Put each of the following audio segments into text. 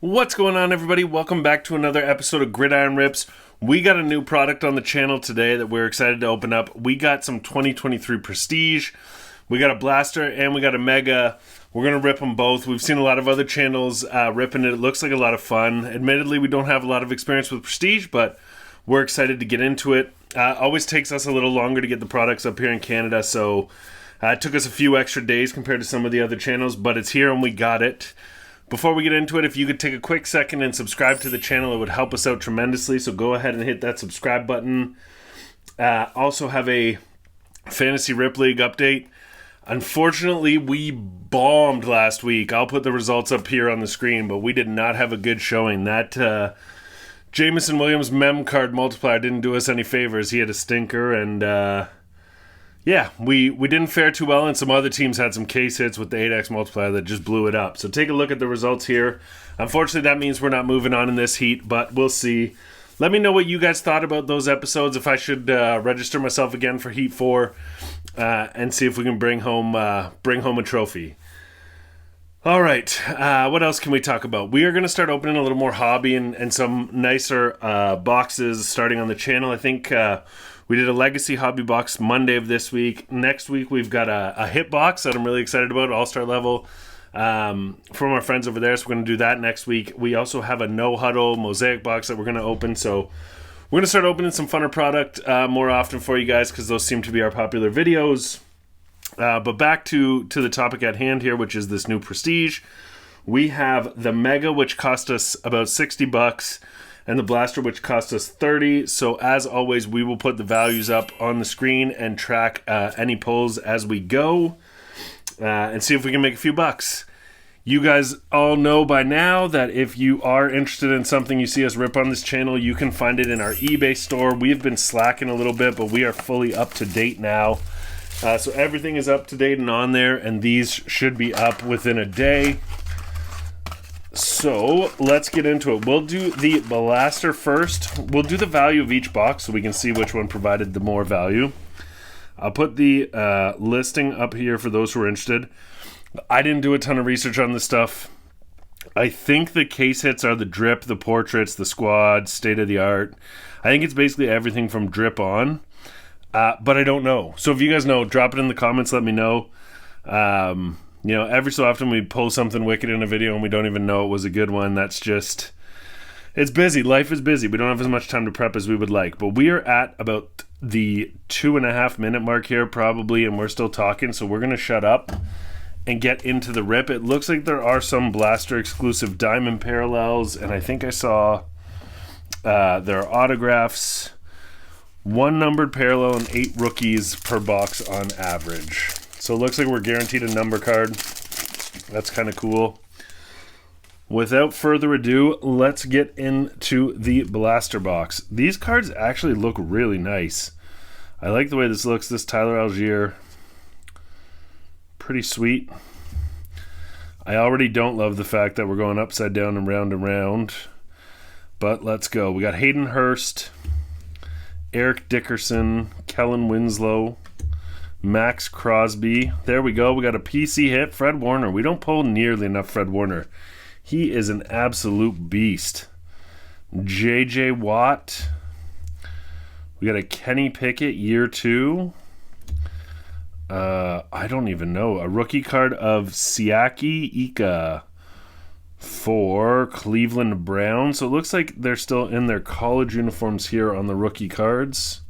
What's going on, everybody? Welcome back to another episode of Gridiron Rips. We got a new product on the channel today that we're excited to open up. We got some 2023 Prestige. We got a Blaster and we got a Mega. We're going to rip them both. We've seen a lot of other channels ripping it. It looks like a lot of fun. Admittedly, we don't have a lot of experience with Prestige, but we're excited to get into it. Always takes us a little longer to get the products up here in Canada, so it took us a few extra days compared to some of the other channels, but it's here and we got it. Before we get into it, if you could take a quick second and subscribe to the channel, it would help us out tremendously, so go ahead and hit that subscribe button. Also have a Fantasy Rip League update. Unfortunately, we bombed last week. I'll put the results up here on the screen, but we did not have a good showing. That Jameson Williams mem card multiplier didn't do us any favors. He had a stinker, and yeah, we didn't fare too well, and some other teams had some case hits with the 8x multiplier that just blew it up. So take a look at the results here. Unfortunately, that means we're not moving on in this heat, but we'll see. Let me know what you guys thought about those episodes, if I should register myself again for Heat 4, and see if we can bring home a trophy. All right, what else can we talk about? We are going to start opening a little more hobby and some nicer boxes starting on the channel. I think we did a Legacy Hobby box Monday of this week. Next week, we've got a hit box that I'm really excited about, All-Star level, from our friends over there. So we're going to do that next week. We also have a No Huddle Mosaic box that we're going to open. So we're going to start opening some funner product more often for you guys because those seem to be our popular videos. But back to the topic at hand here, which is this new Prestige. We have the Mega, which cost us about $60, and the Blaster, which cost us $30. So as always, we will put the values up on the screen and track any pulls as we go, and see if we can make a few bucks. You guys all know by now that if you are interested in something you see us rip on this channel, you can find it in our eBay store. We've been slacking a little bit, but we are fully up to date now. So everything is up to date and on there, and these should be up within a day. So let's get into it. We'll do the Blaster first. We'll do the value of each box so we can see which one provided the more value. I'll put the listing up here for those who are interested. I didn't do a ton of research on this stuff. I think the case hits are the drip, the portraits, the squad, state of the art. I think it's basically everything from drip on. But I don't know. So if you guys know, drop it in the comments, let me know. You know, every so often we pull something wicked in a video and we don't even know it was a good one. That's just, it's busy. Life is busy. We don't have as much time to prep as we would like. But we are at about the 2.5 minute mark here probably, and we're still talking. So we're going to shut up and get into the rip. It looks like there are some Blaster exclusive diamond parallels, and I think I saw there are autographs, 1 numbered parallel, and 8 rookies per box on average. So it looks like we're guaranteed a number card. That's kind of cool. Without further ado, let's get into the Blaster box. These cards actually look really nice. I like the way this looks. This Tyler Algier, pretty sweet. I already don't love the fact that we're going upside down and round, but let's go. We got Hayden Hurst, Eric Dickerson, Kellen Winslow, Max Crosby. There we go. We got a PC hit. Fred Warner. We don't pull nearly enough Fred Warner. He is an absolute beast. JJ Watt. We got a Kenny Pickett, year 2. I don't even know. A rookie card of Siaki Ika for Cleveland Browns. So it looks like they're still in their college uniforms here on the rookie cards.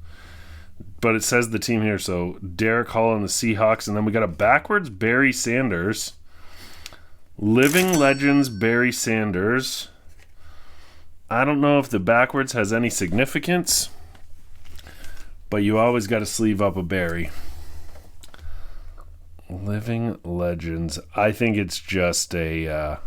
But it says the team here, so Derek Hall on the Seahawks. And then we got a backwards Barry Sanders. Living Legends Barry Sanders. I don't know if the backwards has any significance, but you always got to sleeve up a Barry. Living Legends. I think it's just an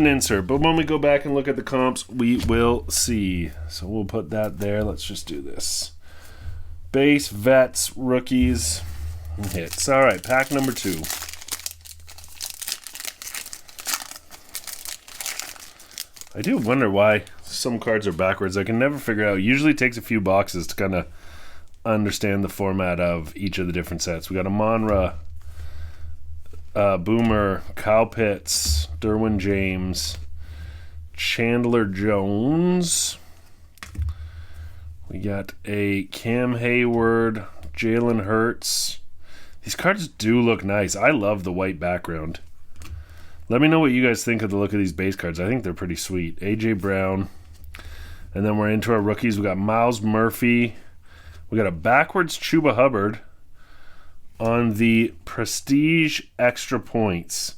insert, but when we go back and look at the comps, we will see. So we'll put that there. Let's just do this. Base, vets, rookies, hits. All right, pack number 2. I do wonder why some cards are backwards. I can never figure out. It usually takes a few boxes to kind of understand the format of each of the different sets. We got a Monra Boomer, Kyle Pitts, Derwin James, Chandler Jones. We got a Cam Hayward, Jalen Hurts. These cards do look nice. I love the white background. Let me know what you guys think of the look of these base cards. I think they're pretty sweet. A.J. Brown. And then we're into our rookies. We got Miles Murphy. We got a backwards Chuba Hubbard on the Prestige Extra Points.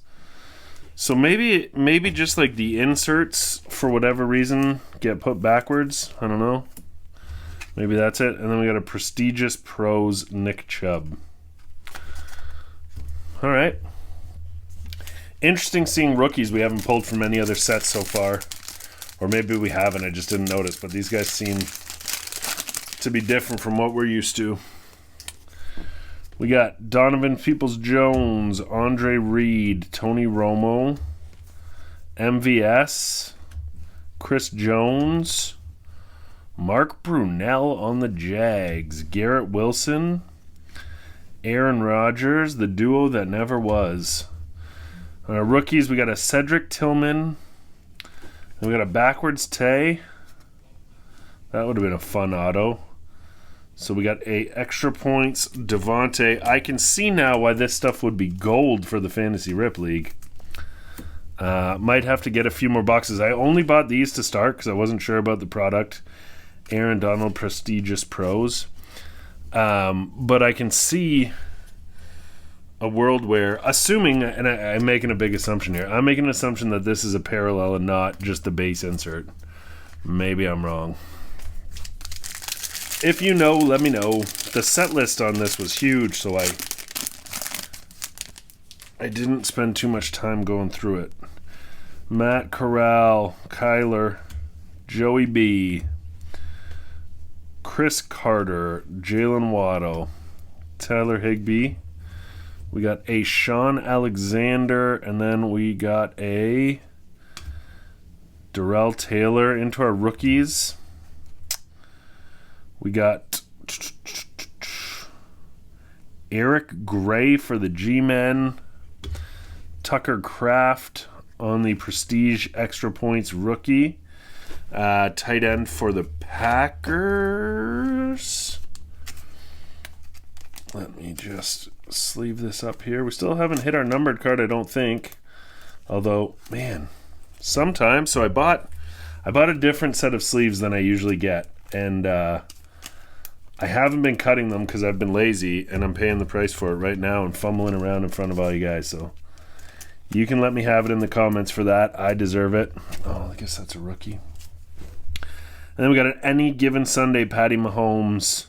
So maybe just like the inserts, for whatever reason, get put backwards. I don't know. Maybe that's it. And then we got a Prestigious Pros Nick Chubb. All right. Interesting seeing rookies we haven't pulled from any other sets so far. Or maybe we haven't, I just didn't notice. But these guys seem to be different from what we're used to. We got Donovan Peoples-Jones, Andre Reed, Tony Romo, MVS, Chris Jones, Mark Brunell on the Jags, Garrett Wilson, Aaron Rodgers, the duo that never was. On our rookies, we got a Cedric Tillman, and we got a backwards Tay. That would have been a fun auto. So we got a extra points Devontae. I can see now why this stuff would be gold for the Fantasy Rip League. Might have to get a few more boxes. I only bought these to start because I wasn't sure about the product. Aaron Donald Prestigious Pros. But I can see a world where, assuming, and I'm making a big assumption here, I'm making an assumption that this is a parallel and not just the base insert. Maybe I'm wrong. If you know, let me know. The set list on this was huge, so I didn't spend too much time going through it. Matt Corral, Kyler, Joey B, Chris Carter, Jalen Waddle, Tyler Higbee. We got a Sean Alexander, and then we got a Darrell Taylor into our rookies. We got Eric Gray for the G-Men, Tucker Kraft on the Prestige Extra Points rookie, tight end for the Packers. Let me just sleeve this up here. We still haven't hit our numbered card, I don't think. Although, man, sometimes. So I bought a different set of sleeves than I usually get, and I haven't been cutting them because I've been lazy, and I'm paying the price for it right now and fumbling around in front of all you guys. So you can let me have it in the comments for that. I deserve it. Oh, I guess that's a rookie. And then we got an Any Given Sunday Patty Mahomes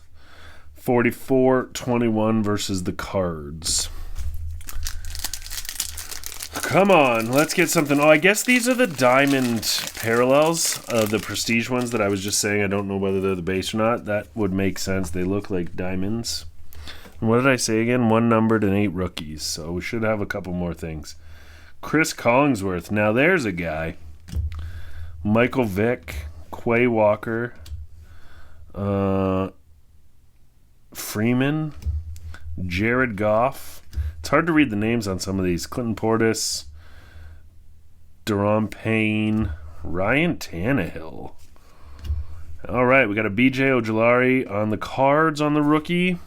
44-21 versus the Cards. Come on, let's get something. Oh, I guess these are the diamond parallels, the Prestige ones that I was just saying. I don't know whether they're the base or not. That would make sense. They look like diamonds. And what did I say again? 1 numbered and 8 rookies. So we should have a couple more things. Chris Collingsworth. Now there's a guy. Michael Vick, Quay Walker, Freeman, Jared Goff. It's hard to read the names on some of these. Clinton Portis, Daron Payne, Ryan Tannehill. All right, we got a B.J. Ojulari on the Cards on the rookie.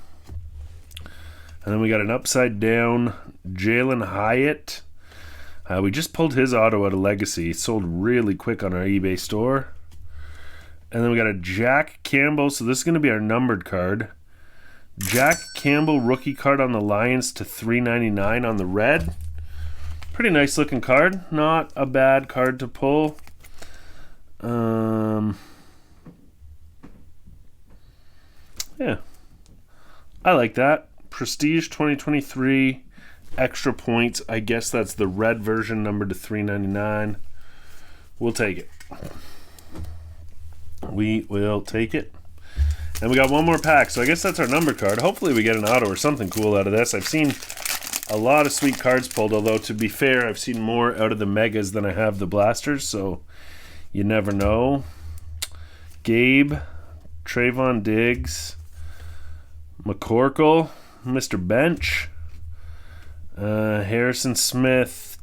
And then we got an upside down Jalen Hyatt. We just pulled his auto out of Legacy. It sold really quick on our eBay store. And then we got a Jack Campbell. So this is going to be our numbered card. Jack Campbell rookie card on the Lions to $3.99 on the red. Pretty nice looking card. Not a bad card to pull. Yeah. I like that. Prestige 2023 extra points. I guess that's the red version numbered to $3.99. We'll take it. We will take it. And we got one more pack, so I guess that's our number card. Hopefully we get an auto or something cool out of this. I've seen a lot of sweet cards pulled, although to be fair, I've seen more out of the megas than I have the blasters, so you never know. Gabe, Trayvon Diggs, McCorkle, Mr. Bench, Harrison Smith.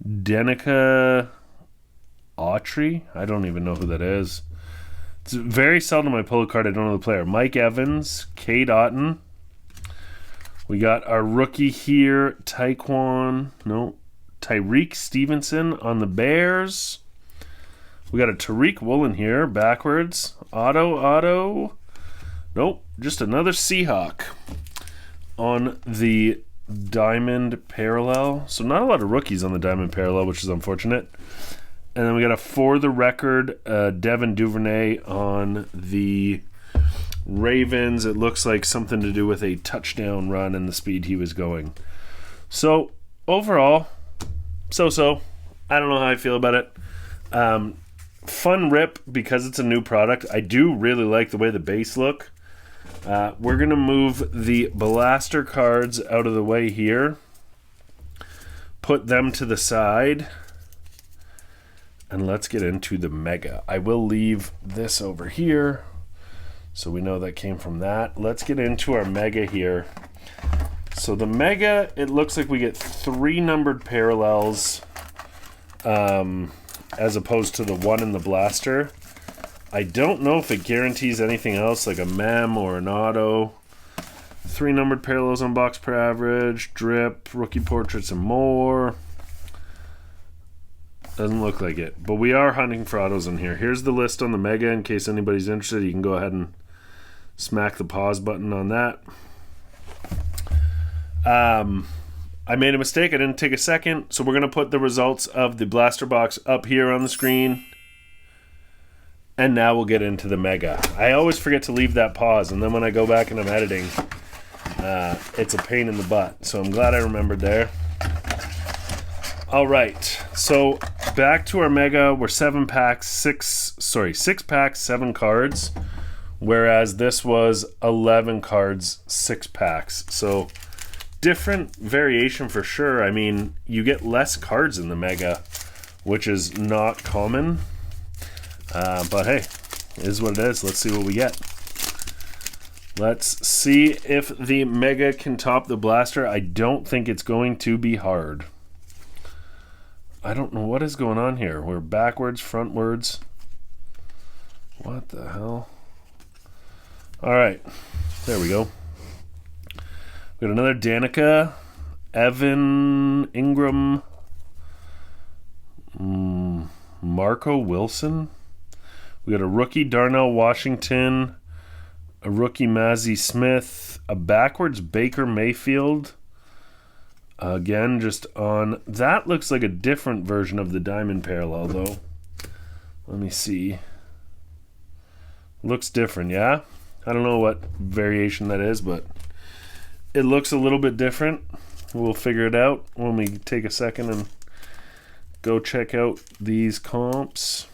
Danica Autry. I don't even know who that is. It's very seldom I pull a card I don't know the player. Mike Evans. Cade Otton. We got our rookie here. Tyreek Stevenson on the Bears. We got a Tariq Woolen here, backwards. Auto. Nope, just another Seahawk on the Diamond Parallel. So not a lot of rookies on the Diamond Parallel, which is unfortunate. And then we got a For the Record, Devin Duvernay on the Ravens. It looks like something to do with a touchdown run and the speed he was going. So overall, so. I don't know how I feel about it. Fun rip because it's a new product. I do really like the way the base look. We're going to move the blaster cards out of the way here. Put them to the side. And let's get into the Mega. I will leave this over here so we know that came from that. Let's get into our Mega here. So the Mega, it looks like we get 3 numbered parallels as opposed to the 1 in the blaster. I don't know if it guarantees anything else, like a mem or an auto. 3 numbered parallels on box per average, drip, rookie portraits, and more. Doesn't look like it, but we are hunting for autos in here. Here's the list on the Mega in case anybody's interested. You can go ahead and smack the pause button on that. I made a mistake. I didn't take a second, so we're going to put the results of the blaster box up here on the screen. And now we'll get into the Mega. I always forget to leave that pause, and then when I go back and I'm editing, it's a pain in the butt. So I'm glad I remembered there. All right, so back to our Mega. We're 6 packs, 7 cards, whereas this was 11 cards, 6 packs. So different variation for sure. I mean, you get less cards in the Mega, which is not common. But hey, it is what it is. Let's see what we get. Let's see if the Mega can top the blaster. I don't think it's going to be hard. I don't know what is going on here. We're backwards, frontwards. What the hell? All right, there we go. We got another Danica, Evan Ingram, Marco Wilson. We got a rookie Darnell Washington, a rookie Mazzie Smith, a backwards Baker Mayfield. Again, just on... That looks like a different version of the Diamond Parallel, though. Let me see. Looks different, yeah? I don't know what variation that is, but it looks a little bit different. We'll figure it out when we take a second and go check out these comps.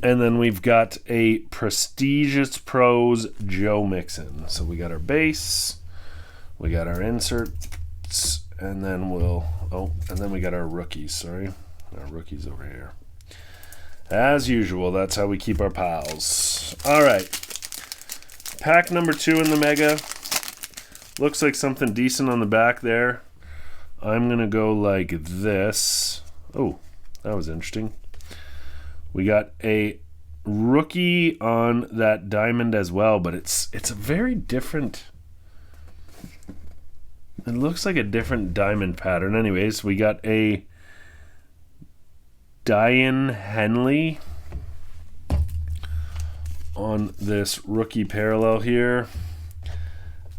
And then we've got a Prestigious Pros Joe Mixon. So we got our base, we got our inserts, and then we got our rookies, sorry. Our rookies over here. As usual, that's how we keep our pals. All right. Pack number 2 in the Mega. Looks like something decent on the back there. I'm going to go like this. Oh, that was interesting. We got a rookie on that diamond as well, but it's a very different... It looks like a different diamond pattern. Anyways, we got a Diane Henley on this rookie parallel here.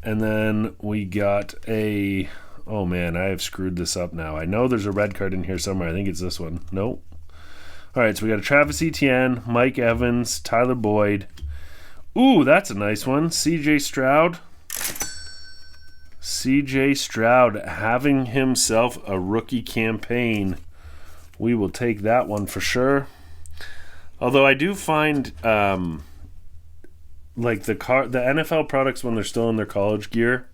And then we got a... Oh man, I have screwed this up now. I know there's a red card in here somewhere. I think it's this one. Nope. All right, so we got a Travis Etienne, Mike Evans, Tyler Boyd. Ooh, that's a nice one. CJ Stroud. CJ Stroud having himself a rookie campaign. We will take that one for sure. Although I do find like the NFL products when they're still in their college gear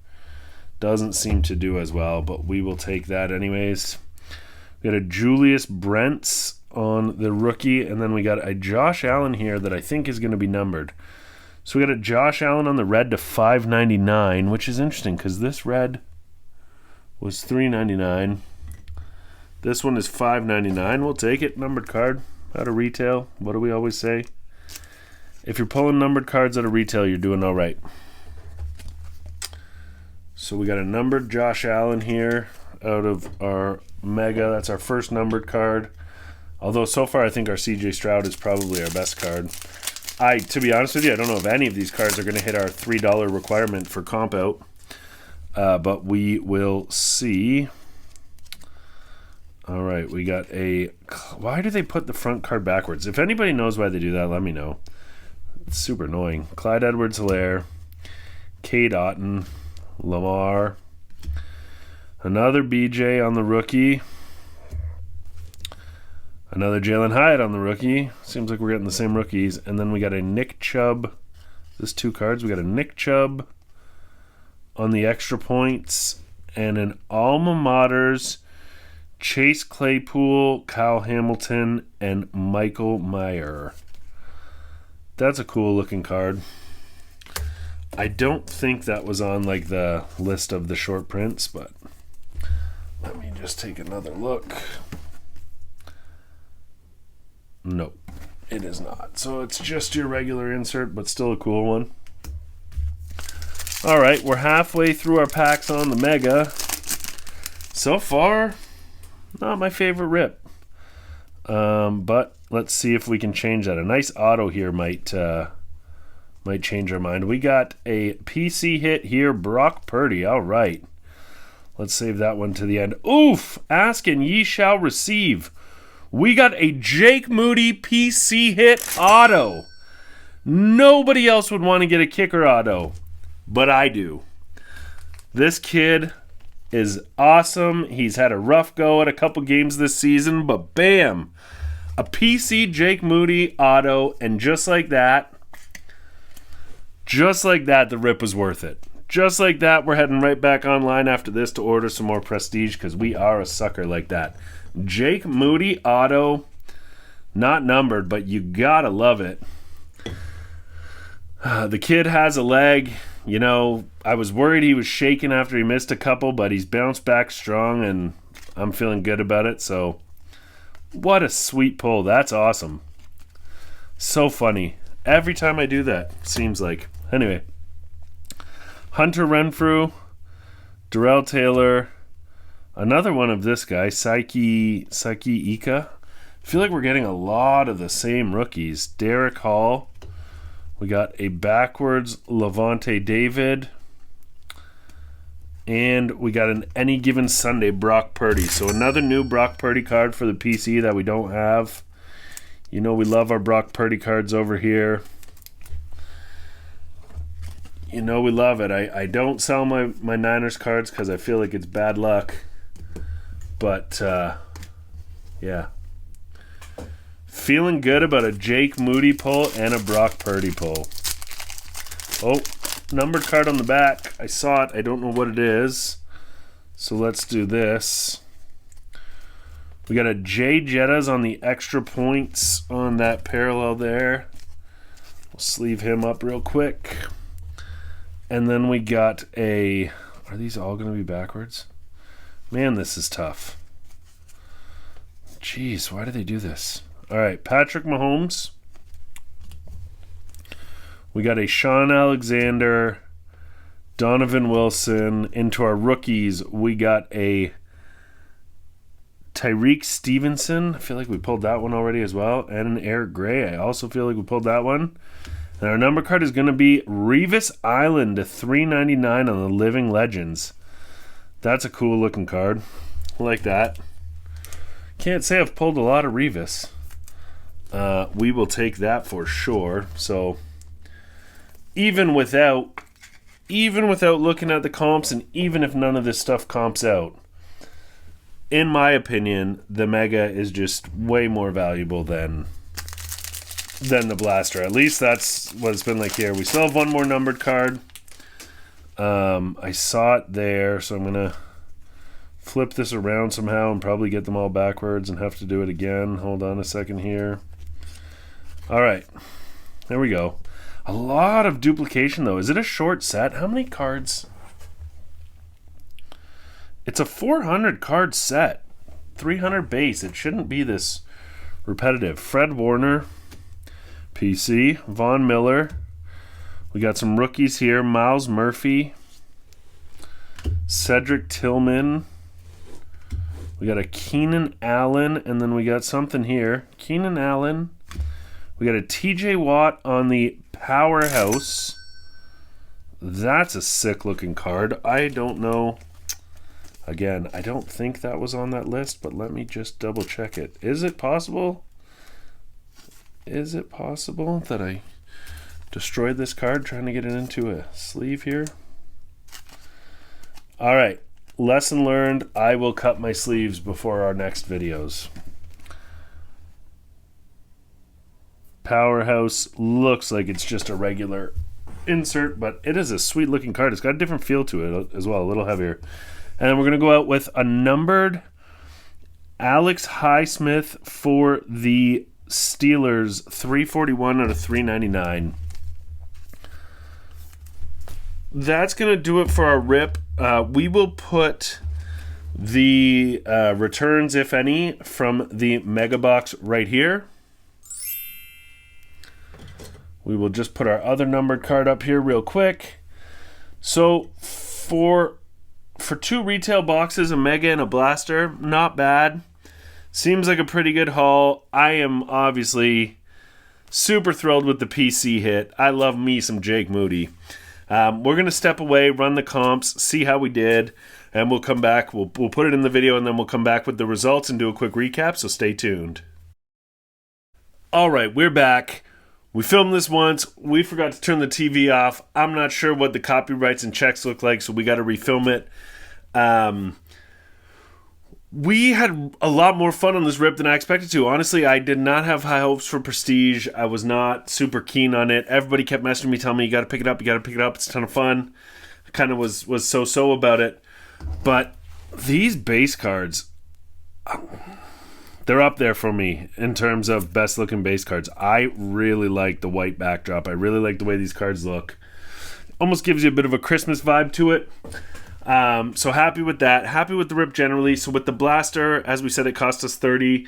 doesn't seem to do as well, but we will take that anyways. We got a Julius Brents on the rookie, and then we got a Josh Allen here that I think is going to be numbered. So we got a Josh Allen on the red to $5.99, which is interesting because this red was $3.99. This one is $5.99. We'll take it. Numbered card out of retail. What do we always say? If you're pulling numbered cards out of retail, you're doing all right. So we got a numbered Josh Allen here out of our Mega. That's our first numbered card. Although so far I think our CJ Stroud is probably our best card. To be honest with you, I don't know if any of these cards are going to hit our $3 requirement for comp out. But we will see. All right, we got a... Why do they put the front card backwards? If anybody knows why they do that, let me know. It's super annoying. Clyde Edwards-Helaire, Cade Otton, Lamar, another BJ on the rookie, another Jalen Hyatt on the rookie. Seems like we're getting the same rookies. And then we got a Nick Chubb. This 2 cards. We got a Nick Chubb on the extra points and an Alma Mater's Chase Claypool, Kyle Hamilton, and Michael Mayer. That's a cool looking card. I don't think that was on like the list of the short prints, but let me just take another look. Nope, it is not. So it's just your regular insert, but still a cool one. All right, we're halfway through our packs on the Mega. So far, not my favorite rip. But let's see if we can change that. A nice auto here might change our mind. We got a PC hit here, Brock Purdy. All right. Let's save that one to the end. Oof! Ask and ye shall receive. We got a Jake Moody PC hit auto. Nobody else would want to get a kicker auto, but I do. This kid is awesome. He's had a rough go at a couple games this season, but bam! A PC Jake Moody auto, and just like that, the rip was worth it. Just like that, we're heading right back online after this to order some more Prestige because we are a sucker like that. Jake Moody auto, not numbered, but you gotta love it. The kid has a leg. You know, I was worried he was shaking after he missed a couple, but he's bounced back strong, and I'm feeling good about it. So, what a sweet pull. That's awesome. So funny. Every time I do that, seems like. Anyway, Hunter Renfrew, Darrell Taylor, another one of this guy, Saiki Ika. I feel like we're getting a lot of the same rookies. Derek Hall. We got a backwards Levante David. And we got an Any Given Sunday Brock Purdy. So another new Brock Purdy card for the PC that we don't have. You know we love our Brock Purdy cards over here. You know we love it. I don't sell my Niners cards because I feel like it's bad luck. But, yeah. Feeling good about a Jake Moody pull and a Brock Purdy pull. Oh, numbered card on the back. I saw it. I don't know what it is. So let's do this. We got a Jay Jettas on the extra points on that parallel there. We'll sleeve him up real quick. And then we got a... Are these all going to be backwards? Man, this is tough. Jeez, why do they do this? All right, Patrick Mahomes. We got a Sean Alexander, Donovan Wilson. Into our rookies, we got a Tyreek Stevenson. I feel like we pulled that one already as well. And an Eric Gray. I also feel like we pulled that one. And our number card is going to be Revis Island to $3.99 on the Living Legends. That's a cool looking card. I like that. Can't say I've pulled a lot of Revis. We will take that for sure. So even without looking at the comps, and even if none of this stuff comps out, in my opinion, the Mega is just way more valuable than the Blaster. At least that's what it's been like here. We still have one more numbered card. I saw it there, so I'm gonna flip this around somehow and probably get them all backwards and have to do it again. Hold on a second here. All right, there we go. A lot of duplication, though. Is it a short set? How many cards? It's a 400 card set. 300 base. It shouldn't be this repetitive. Fred Warner, PC. Von Miller. We got some rookies here. Miles Murphy. Cedric Tillman. We got a Keenan Allen, and then we got something here. Keenan Allen. We got a TJ Watt on the Powerhouse. That's a sick-looking card. I don't know. Again, I don't think that was on that list, but let me just double-check it. Is it possible? Is it possible that I destroyed this card trying to get it into a sleeve here? All right. Lesson learned, I will cut my sleeves before our next videos. Powerhouse looks like it's just a regular insert, but it is a sweet looking card. It's got a different feel to it as well, a little heavier. And then we're going to go out with a numbered Alex Highsmith for the Steelers, 341 out of 399. That's going to do it for our rip. We will put the returns, if any, from the Mega Box right here. We will just put our other numbered card up here real quick. So for two retail boxes, a Mega and a Blaster, not bad. Seems like a pretty good haul. I am obviously super thrilled with the PC hit. I love me some Jake Moody. We're going to step away, run the comps, see how we did, and we'll come back. We'll put it in the video, and then we'll come back with the results and do a quick recap, so stay tuned. All right, we're back. We filmed this once. We forgot to turn the TV off. I'm not sure what the copyrights and checks look like, so we got to refilm it. We had a lot more fun on this rip than I expected to. Honestly, I did not have high hopes for Prestige. I was not super keen on it. Everybody kept messaging me, telling me, you got to pick it up, you got to pick it up. It's a ton of fun. I kind of was so-so about it. But these base cards, they're up there for me in terms of best-looking base cards. I really like the white backdrop. I really like the way these cards look. Almost gives you a bit of a Christmas vibe to it. So happy with that. Happy with the rip generally. So with the Blaster, as we said, it cost us $30.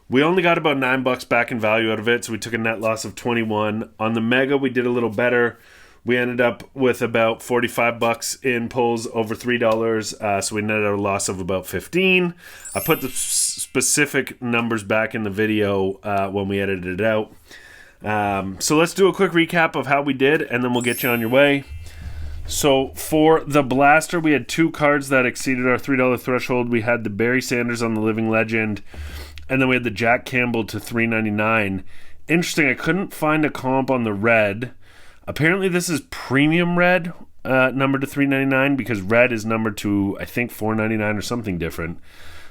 We only got about $9 back in value out of it, so we took a net loss of $21. On the Mega, we did a little better. We ended up with about $45 in pulls over $3, so we netted a loss of about $15. I put the specific numbers back in the video when we edited it out. So let's do a quick recap of how we did, and then we'll get you on your way. So for the Blaster, we had two cards that exceeded our $3 threshold. We had the Barry Sanders on the Living Legend, and then we had the Jack Campbell to $3.99. Interesting, I couldn't find a comp on the red. Apparently this is premium red, numbered to $3.99, because red is numbered to, I think, $4.99 or something different.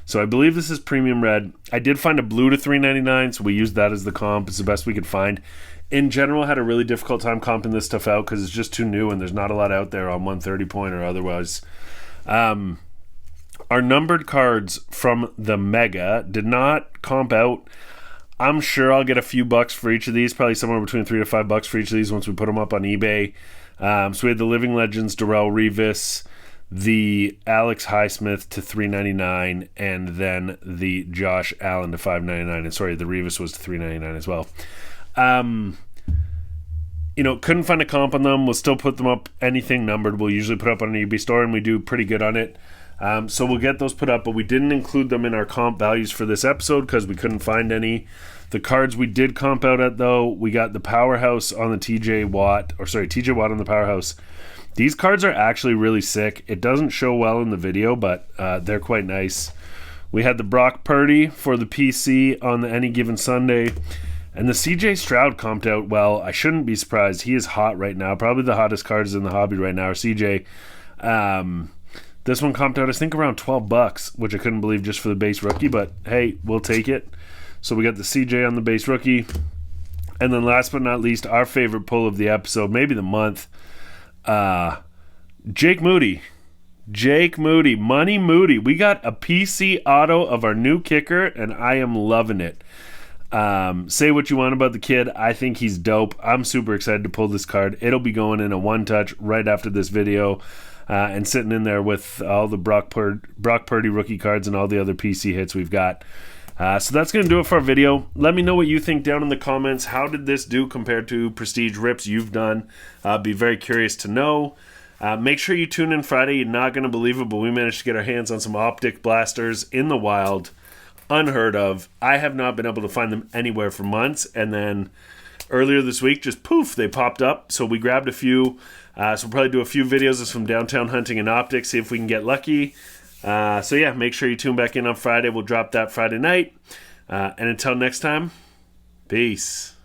So I believe this is premium red. I did find a blue to $3.99, so we used that as the comp. It's the best we could find. In general, I had a really difficult time comping this stuff out because it's just too new and there's not a lot out there on 130 point or otherwise. Our numbered cards from the Mega did not comp out. I'm sure I'll get a few bucks for each of these, probably somewhere between $3 to $5 for each of these once we put them up on eBay. So we had the Living Legends, Darrelle Revis, the Alex Highsmith to $3.99, and then the Josh Allen to $5.99. And sorry, the Revis was to $3.99 as well. Couldn't find a comp on them. We'll still put them up, anything numbered. We'll usually put up on an eBay store, and we do pretty good on it. So we'll get those put up, but we didn't include them in our comp values for this episode because we couldn't find any. The cards we did comp out at, though, we got the Powerhouse on the TJ Watt on the Powerhouse. These cards are actually really sick. It doesn't show well in the video, but they're quite nice. We had the Brock Purdy for the PC on the Any Given Sunday. And the CJ Stroud comped out well. I shouldn't be surprised. He is hot right now. Probably the hottest cards in the hobby right now are CJ. This one comped out, I think, around $12, which I couldn't believe just for the base rookie. But, hey, we'll take it. So we got the CJ on the base rookie. And then last but not least, our favorite pull of the episode, maybe the month, Jake Moody. Jake Moody. Money Moody. We got a PC auto of our new kicker, and I am loving it. Say what you want about the kid. I think he's dope. I'm super excited to pull this card. It'll be going in a one-touch right after this video and sitting in there with all the Brock Purdy rookie cards and all the other PC hits we've got. So that's going to do it for our video. Let me know what you think down in the comments. How did this do compared to Prestige rips you've done? Be very curious to know. Make sure you tune in Friday. You're not going to believe it, but we managed to get our hands on some optic blasters in the wild. Unheard of. I have not been able to find them anywhere for months, and then earlier this week, just poof, they popped up. So we grabbed a few. So we'll probably do a few videos of some downtown hunting and optics, see if we can get lucky. So yeah, make sure you tune back in on Friday. We'll drop that Friday night. And until next time, peace.